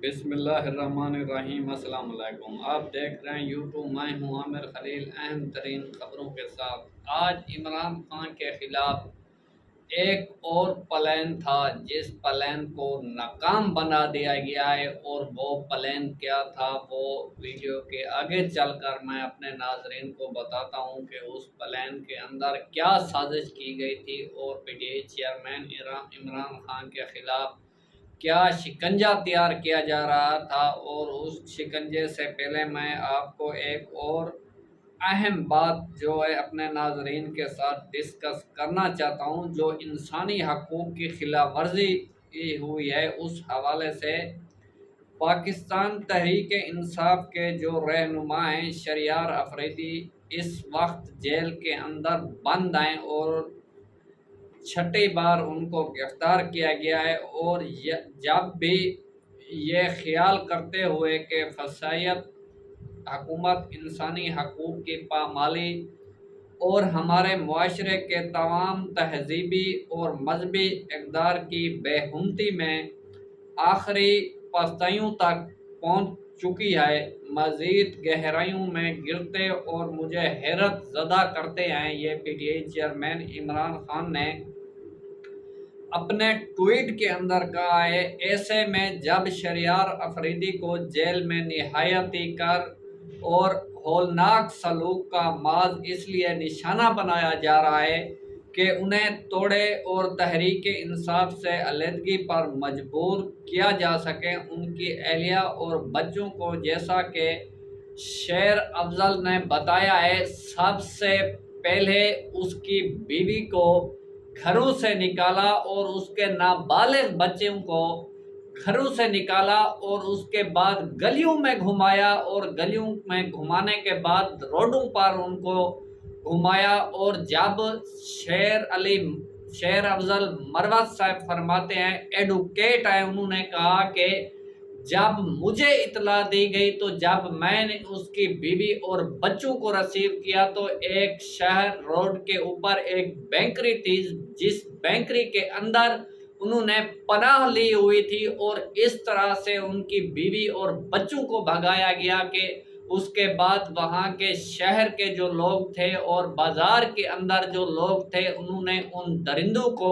بسم اللہ الرحمن الرحیم۔ السلام علیکم، آپ دیکھ رہے ہیں یوٹیوب۔ میں ہوں عامر خلیل، اہم ترین خبروں کے ساتھ۔ آج عمران خان کے خلاف ایک اور پلان تھا جس پلان کو ناکام بنا دیا گیا ہے، اور وہ پلان کیا تھا وہ ویڈیو کے آگے چل کر میں اپنے ناظرین کو بتاتا ہوں کہ اس پلان کے اندر کیا سازش کی گئی تھی، اور P T I chairman Imran Khan کے خلاف کیا شکنجہ تیار کیا جا رہا تھا۔ اور اس شکنجے سے پہلے میں آپ کو ایک اور اہم بات جو ہے اپنے ناظرین کے ساتھ ڈسکس کرنا چاہتا ہوں، جو انسانی حقوق کی خلاف ورزی ہوئی ہے اس حوالے سے۔ پاکستان تحریک انصاف کے جو رہنما ہیں شہریار افریدی اس وقت جیل کے اندر بند ہیں، اور چھٹی بار ان کو گرفتار کیا گیا ہے۔ اور جب بھی یہ خیال کرتے ہوئے کہ فسائیت حکومت انسانی حقوق کی پامالی اور ہمارے معاشرے کے تمام تہذیبی اور مذہبی اقدار کی بے ہمتی میں آخری پستیوں تک پہنچ چکی ہے، مزید گہرائیوں میں گرتے اور مجھے حیرت زدہ کرتے ہیں، یہ P T I chairman Imran Khan نے اپنے ٹویٹ کے اندر کہا ہے۔ ایسے میں جب شہریار افریدی کو جیل میں نہایتی کر اور ہولناک سلوک کا محض اس لیے نشانہ بنایا جا رہا ہے کہ انہیں توڑے اور تحریک انصاف سے علیحدگی پر مجبور کیا جا سکے، ان کی اہلیہ اور بچوں کو، جیسا کہ شیر افضل نے بتایا ہے، سب سے پہلے اس کی بیوی کو گھروں سے نکالا اور اس کے نابالغ بچوں کو گھروں سے نکالا، اور اس کے بعد گلیوں میں گھمایا، اور گلیوں میں گھمانے کے بعد روڈوں پر ان کو گھمایا۔ اور جب شیر افضل مروت صاحب فرماتے ہیں، ایڈوکیٹ ہیں، انہوں نے کہا کہ جب مجھے اطلاع دی گئی تو جب میں نے اس کی بیوی اور بچوں کو ریسیو کیا تو ایک شہر روڈ کے اوپر ایک بینکری تھی، جس بینکری کے اندر انہوں نے پناہ لی ہوئی تھی، اور اس طرح سے ان کی بیوی اور بچوں کو بھگایا گیا کہ اس کے بعد وہاں کے شہر کے جو لوگ تھے اور بازار کے اندر جو لوگ تھے انہوں نے ان درندوں کو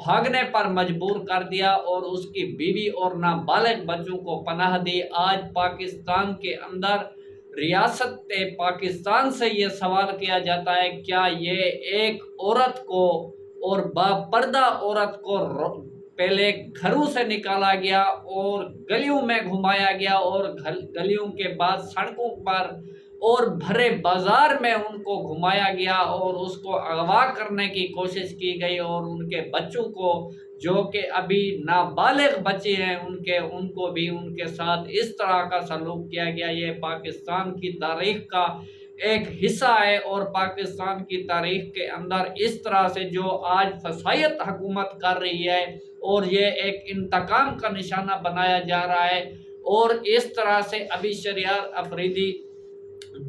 بھاگنے پر مجبور کر دیا اور اس کی بیوی اور نابالغ بچوں کو پناہ دی۔ آج پاکستان کے اندر ریاست پاکستان سے یہ سوال کیا جاتا ہے، کیا یہ ایک عورت کو اور باپردہ عورت کو پہلے گھروں سے نکالا گیا اور گلیوں میں گھمایا گیا، اور گلیوں کے بعد سڑکوں پر اور بھرے بازار میں ان کو گھمایا گیا اور اس کو اغوا کرنے کی کوشش کی گئی، اور ان کے بچوں کو جو کہ ابھی نابالغ بچے ہیں ان کو بھی ان کے ساتھ اس طرح کا سلوک کیا گیا۔ یہ پاکستان کی تاریخ کا ایک حصہ ہے، اور پاکستان کی تاریخ کے اندر اس طرح سے جو آج فسائیت حکومت کر رہی ہے، اور یہ ایک انتقام کا نشانہ بنایا جا رہا ہے۔ اور اس طرح سے ابھی شہریار افریدی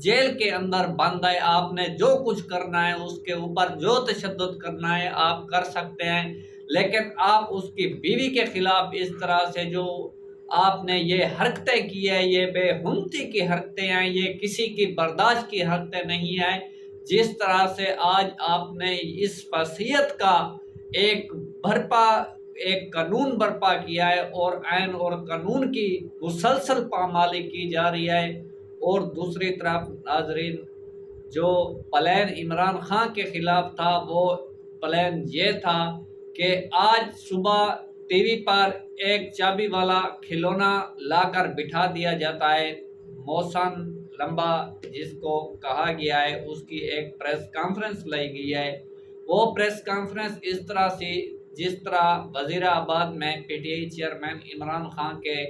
جیل کے اندر بند ہے، آپ نے جو کچھ کرنا ہے اس کے اوپر جو تشدد کرنا ہے آپ کر سکتے ہیں، لیکن آپ اس کی بیوی کے خلاف اس طرح سے جو آپ نے یہ حرکتیں کی ہے، یہ بے ہمتی کی حرکتیں ہیں، یہ کسی کی برداشت کی حرکتیں نہیں ہیں۔ جس طرح سے آج آپ نے اس فسیعت کا ایک قانون برپا کیا ہے، اور آئین اور قانون کی مسلسل پامالی کی جا رہی ہے۔ اور دوسری طرف ناظرین، جو پلان عمران خان کے خلاف تھا وہ پلان یہ تھا کہ آج صبح ٹی وی پر ایک چابی والا کھلونا لا کر بٹھا دیا جاتا ہے، موشن لمبا جس کو کہا گیا ہے، اس کی ایک پریس کانفرنس لائی گئی ہے۔ وہ پریس کانفرنس اس طرح سے جس طرح وزیر آباد میں P T I chairman Imran Khan کے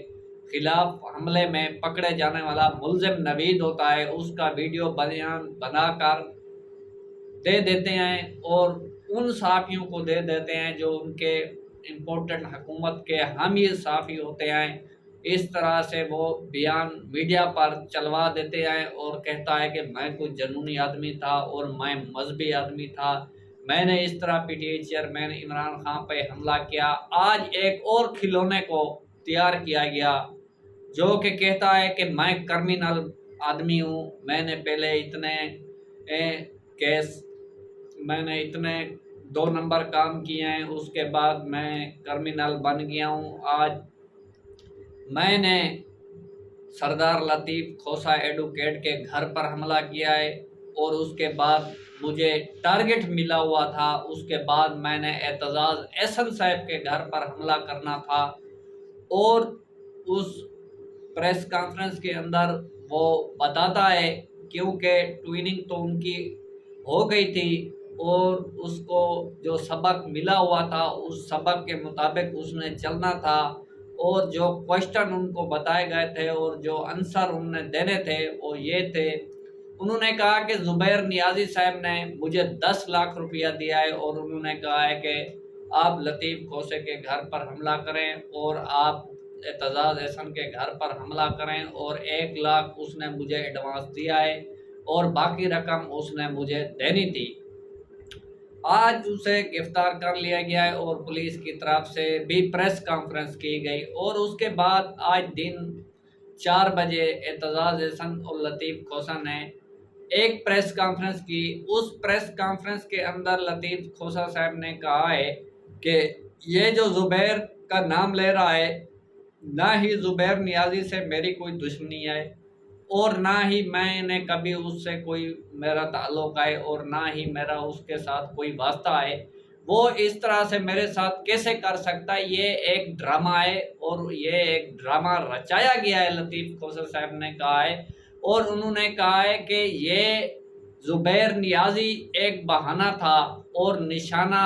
خلاف حملے میں پکڑے جانے والا ملزم نوید ہوتا ہے، اس کا ویڈیو بنا کر دے دیتے ہیں، اور ان صحافیوں کو دے دیتے ہیں جو ان کے امپورٹنٹ حکومت کے حامی صحافی ہوتے ہیں۔ اس طرح سے وہ بیان میڈیا پر چلوا دیتے ہیں اور کہتا ہے کہ میں کوئی جنونی آدمی تھا اور میں مذہبی آدمی تھا، میں نے اس طرح P T I chairman Imran Khan پہ حملہ کیا۔ آج ایک اور کھلونے کو تیار کیا گیا जो कि कहता है कि मैं क्रिमिनल आदमी हूँ, मैंने पहले इतने केस, मैंने इतने 2 नंबर काम किए हैं, उसके बाद मैं क्रिमिनल बन गया हूँ। आज मैंने सरदार लतीफ़ खोसा एडवोकेट के घर पर हमला किया है और उसके बाद मुझे टारगेट मिला हुआ था। उसके बाद मैंने एतजाज़ एहसन साहब के घर पर हमला करना था और उस प्रेस कॉन्फ्रेंस के अंदर वो बताता है, क्योंकि ट्विनिंग तो उनकी हो गई थी और उसको जो सबक मिला हुआ था उस सबक के मुताबिक उसने चलना था और जो क्वेश्चन उनको बताए गए थे और जो आंसर उन्होंने देने थे वो ये थे। उन्होंने कहा कि ज़ुबैर नियाज़ी साहब ने मुझे 10 लाख रुपया दिया है और उन्होंने कहा है कि आप लतीफ़ खोसे के घर पर हमला करें और आप एतजाज़ एहसन के घर पर हमला करें और 1 लाख उसने मुझे एडवांस दिया है और बाकी रकम उसने मुझे देनी थी। आज उसे गिरफ्तार कर लिया गया है और पुलिस की तरफ से भी प्रेस कॉन्फ्रेंस की गई और उसके बाद आज दिन 4 बजे एतजाज़ एहसन और लतीफ़ खोसा ने एक प्रेस कॉन्फ्रेंस की। उस प्रेस कॉन्फ्रेंस के अंदर लतीफ़ खोसा साहब ने कहा है कि ये जो ज़ुबैर का नाम ले रहा है, ना ही ज़ुबैर नियाज़ी से मेरी कोई दुश्मनी है और ना ही मैंने कभी उससे कोई मेरा ताल्लुक़ है और ना ही मेरा उसके साथ कोई वास्ता है। वो इस तरह से मेरे साथ कैसे कर सकता है? ये एक ड्रामा है और ये एक ड्रामा रचाया गया है, लतीफ़ खोसा साहब ने कहा है। और उन्होंने कहा है कि ये ज़ुबैर नियाज़ी एक बहाना था और निशाना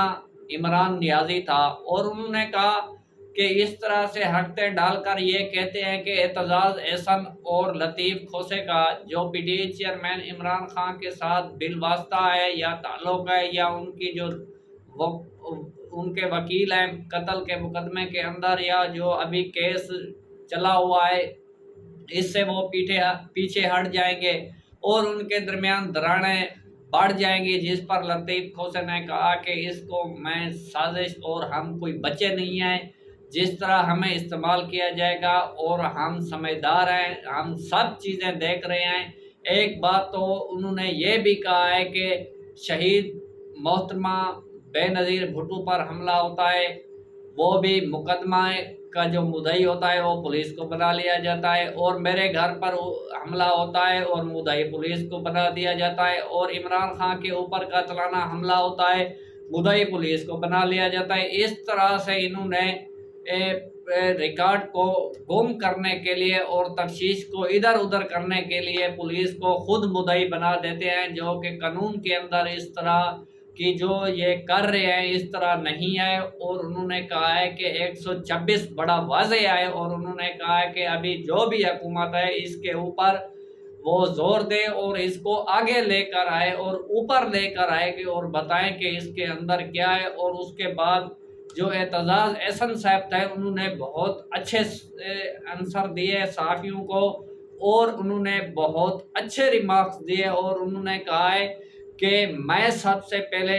इमरान नियाज़ी था। और उन्होंने कहा कि इस तरह से हरकतें डालकर ये कहते हैं कि एतजाज़ एहसन और लतीफ़ खोसे का जो पीटीआई चेयरमैन इमरान खान के साथ बिलवास्ता है या ताल्लुक़ है या उनकी जो वो उनके वकील हैं कत्ल के मुकदमे के अंदर या जो अभी केस चला हुआ है, इससे वो पीछे हट जाएंगे और उनके दरमियान दरारें बढ़ जाएंगी, जिस पर लतीफ़ खोसे ने कहा कि इसको मैं साजिश और हम कोई बच्चे नहीं हैं, जिस तरह हमें इस्तेमाल किया जाएगा और हम समझदार हैं, हम सब चीज़ें देख रहे हैं। एक बात तो उन्होंने ये भी कहा है कि शहीद मोहतरमा बेनज़ीर भुट्टो पर हमला होता है, वो भी मुकदमा का जो मुद्दई होता है वो पुलिस को बना लिया जाता है और मेरे घर पर हमला होता है और मुद्दई पुलिस को बना दिया जाता है और इमरान खान के ऊपर कातलाना हमला होता है, मुद्दई पुलिस को बना लिया जाता है। इस तरह से इन्होंने रिकॉर्ड को गुम करने के लिए और तफ्तीश को इधर उधर करने के लिए पुलिस को खुद मुद्दई बना देते हैं, जो कि कानून के अंदर इस तरह कि जो ये कर रहे हैं इस तरह नहीं है। और उन्होंने कहा है कि 126 बड़ा वाज़ेह है और उन्होंने कहा है कि अभी जो भी हुकूमत है इसके ऊपर वो जोर दे और इसको आगे लेकर आए और ऊपर लेकर आएगी और बताएं कि इसके अंदर क्या है। और उसके बाद जो एतजाज़ एहसन साहब थे उन्होंने बहुत अच्छे आंसर दिए सहाफ़ियों को और उन्होंने बहुत अच्छे रिमार्क्स दिए और उन्होंने कहा है कि मैं सबसे पहले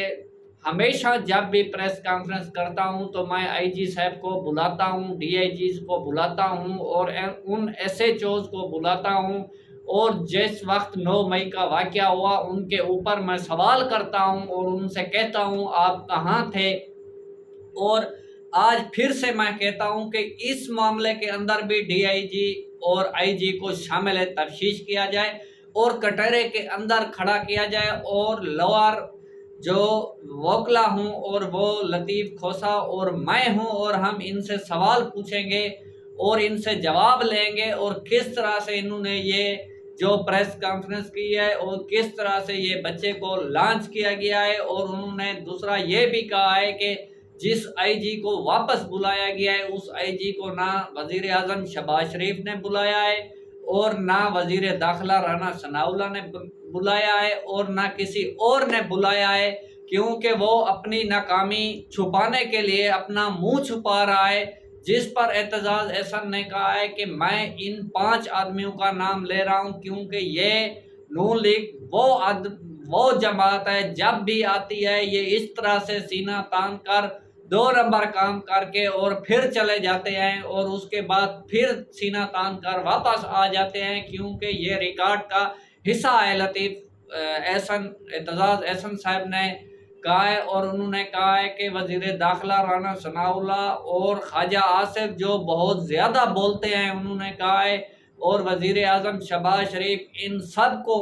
हमेशा जब भी प्रेस कॉन्फ्रेंस करता हूं तो मैं आईजी साहब को बुलाता हूं, डीआईजीज को बुलाता हूं और उन एसएचओज को बुलाता हूं और जिस वक्त 9 मई का वाक़या हुआ उनके ऊपर मैं सवाल करता हूं और उनसे कहता हूं आप कहां थे। और आज फिर से मैं कहता हूं कि इस मामले के अंदर भी डीआईजी और आईजी को शामिल तफ्तीश किया जाए और कटहरे के अंदर खड़ा किया जाए और लोअर जो वकला हूं और वो लतीफ़ खोसा और मैं हूं और हम इनसे सवाल पूछेंगे और इनसे जवाब लेंगे और किस तरह से इन्होंने ये जो प्रेस कॉन्फ्रेंस की है और किस तरह से ये बच्चे को लॉन्च किया गया है। और उन्होंने दूसरा ये भी कहा है कि जिस आईजी को वापस बुलाया गया है उस आईजी को ना वज़ीर आज़म शहबाज शरीफ ने बुलाया है और ना वज़ीर दाखिला राना सनाउल्लाह ने बुलाया है और ना किसी और ने बुलाया है, क्योंकि वो अपनी नाकामी छुपाने के लिए अपना मुंह छुपा रहा है। जिस पर एतजाज़ एहसन ने कहा है कि मैं इन 5 आदमियों का नाम ले रहा हूं क्योंकि ये नून लीग वो जमात है जब भी आती है ये इस तरह से सीना तान कर 2 नंबर काम करके और फिर चले जाते हैं और उसके बाद फिर सीना तान कर वापस आ जाते हैं, क्योंकि ये रिकॉर्ड का हिस्सा है। लतीफ़ एहसन एतजाज़ एहसन साहब ने कहा है, और उन्होंने कहा है कि वज़ीर दाखिला राना सनाउल्लाह और ख्वाजा आसिफ जो बहुत ज़्यादा बोलते हैं, उन्होंने कहा है, और वज़ीर आज़म शहबाज शरीफ, इन सब को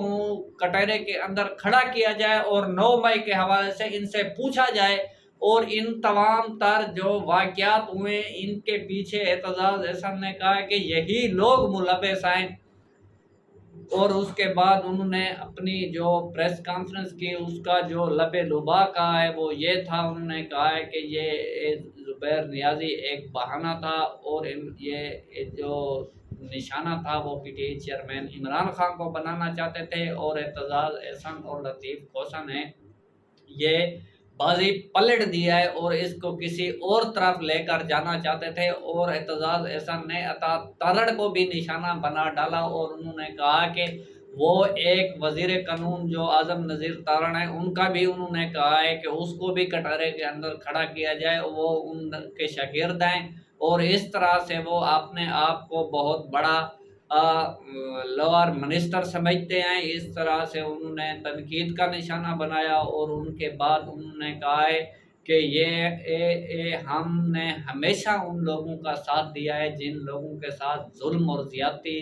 कटहरे के अंदर खड़ा किया जाए और 9 मई के हवाले से इनसे पूछा जाए, और इन तमाम तर जो वाक़यात हुए इनके पीछे एतजाज़ एहसन ने कहा है कि यही लोग मुलव्वस हैं। और उसके बाद उन्होंने अपनी जो प्रेस कॉन्फ्रेंस की, उसका जो लबे लुबा का है वो ये था, उन्होंने कहा है कि ये ज़ुबैर नियाज़ी एक बहाना था, और ये जो निशाना था वो पीटीआई चेयरमैन इमरान खान को बनाना चाहते थे, और एतजाज़ एहसन और लतीफ़ खोसा ने ये बाजी पलट दिया है और इसको किसी और तरफ लेकर जाना चाहते थे, और एतजाज़ एहसन ने अता तारड़ को भी निशाना बना डाला, और उन्होंने कहा कि वो एक वज़ीर कानून जो आज़म नज़ीर तारड़ हैं उनका भी उन्होंने कहा है कि उसको भी कटहरे के अंदर खड़ा किया जाए, वो उनके शागिर्द हैं, और इस तरह से वो अपने आप को बहुत बड़ा लोअर मिनिस्टर समझते हैं। इस तरह से उन्होंने तनकीद का निशाना बनाया, और उनके बाद उन्होंने कहा है कि हमने हमेशा उन लोगों का साथ दिया है जिन लोगों के साथ जुल्म और ज़्यादती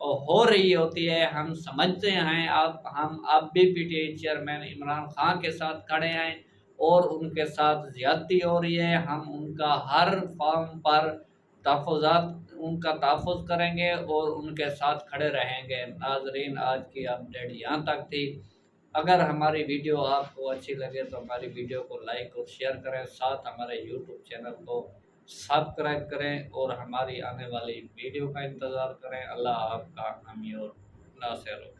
हो रही होती है। हम समझते हैं, हम अब भी पीटीआई चेयरमैन इमरान खान के साथ खड़े हैं, और उनके साथ ज़्यादती हो रही है। हम उनका हर फॉर्म पर तहफ़्फ़ुज़ात उनका तहफ़्फ़ुज़ करेंगे और उनके साथ खड़े रहेंगे। नाज़रीन, आज की अपडेट यहाँ तक थी। अगर हमारी वीडियो आपको अच्छी लगे तो हमारी वीडियो को लाइक और शेयर करें, साथ हमारे यूट्यूब चैनल को सब्सक्राइब करें, और हमारी आने वाली वीडियो का इंतज़ार करें। अल्लाह आपका हामी और नासिर हो।